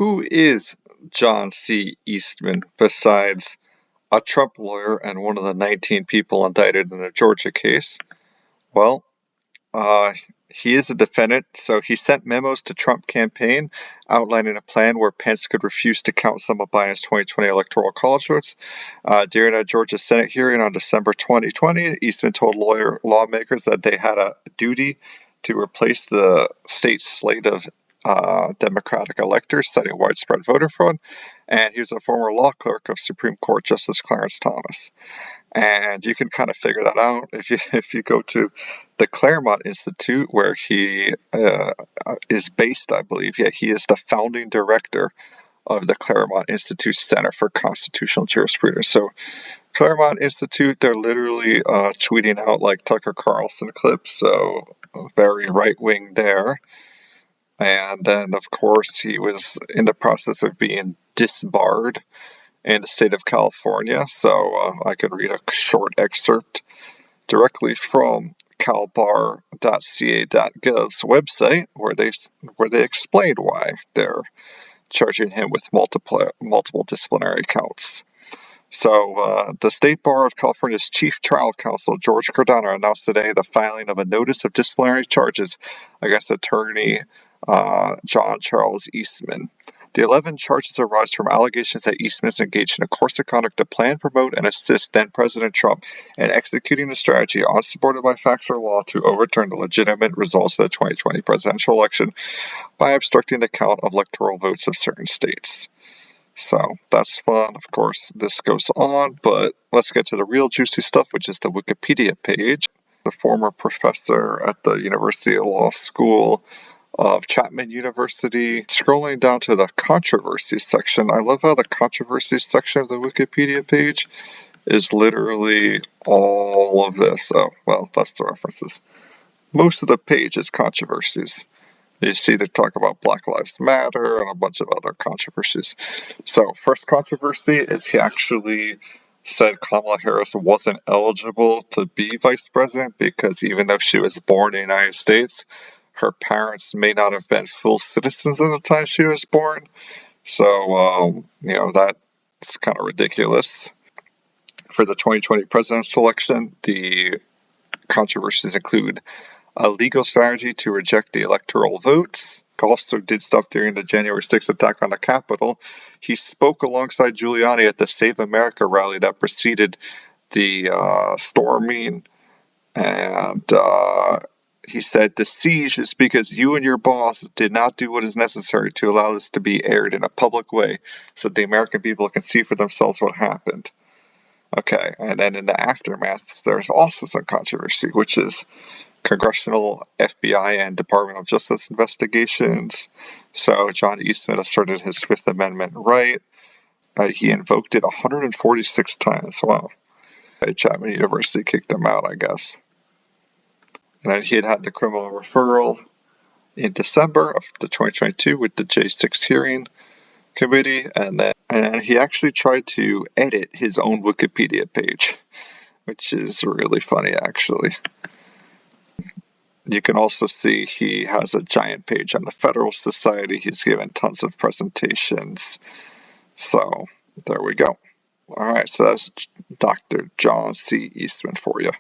Who is John C. Eastman besides a Trump lawyer and one of the 19 people indicted in the Georgia case? Well, uh, he is a defendant, so he sent memos to Trump campaign outlining a plan where Pence could refuse to count some of Biden's 2020 electoral college votes. During a Georgia Senate hearing on December 2020, Eastman told lawmakers that they had a duty to replace the state's slate of Democratic electors, citing widespread voter fraud. And he was a former law clerk of Supreme Court Justice Clarence Thomas. And you can kind of figure that out if you go to the Claremont Institute, where he is based, I believe. Yeah, he is the founding director of the Claremont Institute Center for Constitutional Jurisprudence. So Claremont Institute, they're literally tweeting out like Tucker Carlson clips, so very right-wing there. And then, of course, he was in the process of being disbarred in the state of California. So I could read a short excerpt directly from calbar.ca.gov's website, where they explained why they're charging him with multiple disciplinary counts. So the State Bar of California's Chief Trial Counsel, George Cardano, announced today the filing of a notice of disciplinary charges against attorney John Charles Eastman. The 11 charges arise from allegations that Eastman engaged in a course of conduct to plan, promote, and assist then-President Trump in executing a strategy unsupported by facts or law to overturn the legitimate results of the 2020 presidential election by obstructing the count of electoral votes of certain states. So that's fun. Of course, this goes on, but let's get to the real juicy stuff, which is the Wikipedia page. The former professor at the University of Law School of Chapman University. Scrolling down to the controversies section, I love how the controversies section of the Wikipedia page is literally all of this. Oh, well, that's the references. Most of the page is controversies. You see they talk about Black Lives Matter and a bunch of other controversies. So, first controversy is he actually said Kamala Harris wasn't eligible to be vice president because even though she was born in the United States, her parents may not have been full citizens at the time she was born. So, that's kind of ridiculous. For the 2020 presidential election, the controversies include a legal strategy to reject the electoral votes. He also did stuff during the January 6th attack on the Capitol. He spoke alongside Giuliani at the Save America rally that preceded the storming, and he said, "The siege is because you and your boss did not do what is necessary to allow this to be aired in a public way so the American people can see for themselves what happened." Okay, and then in the aftermath, there's also some controversy, which is congressional, FBI, and Department of Justice investigations. So John Eastman asserted his Fifth Amendment right. He invoked it 146 times. Wow. Chapman University kicked him out, I guess. And then he had the criminal referral in December of the 2022 with the J6 hearing committee, and he actually tried to edit his own Wikipedia page, which is really funny, actually. You can also see he has a giant page on the Federalist Society. He's given tons of presentations. So there we go. All right, so that's Dr. John C. Eastman for you.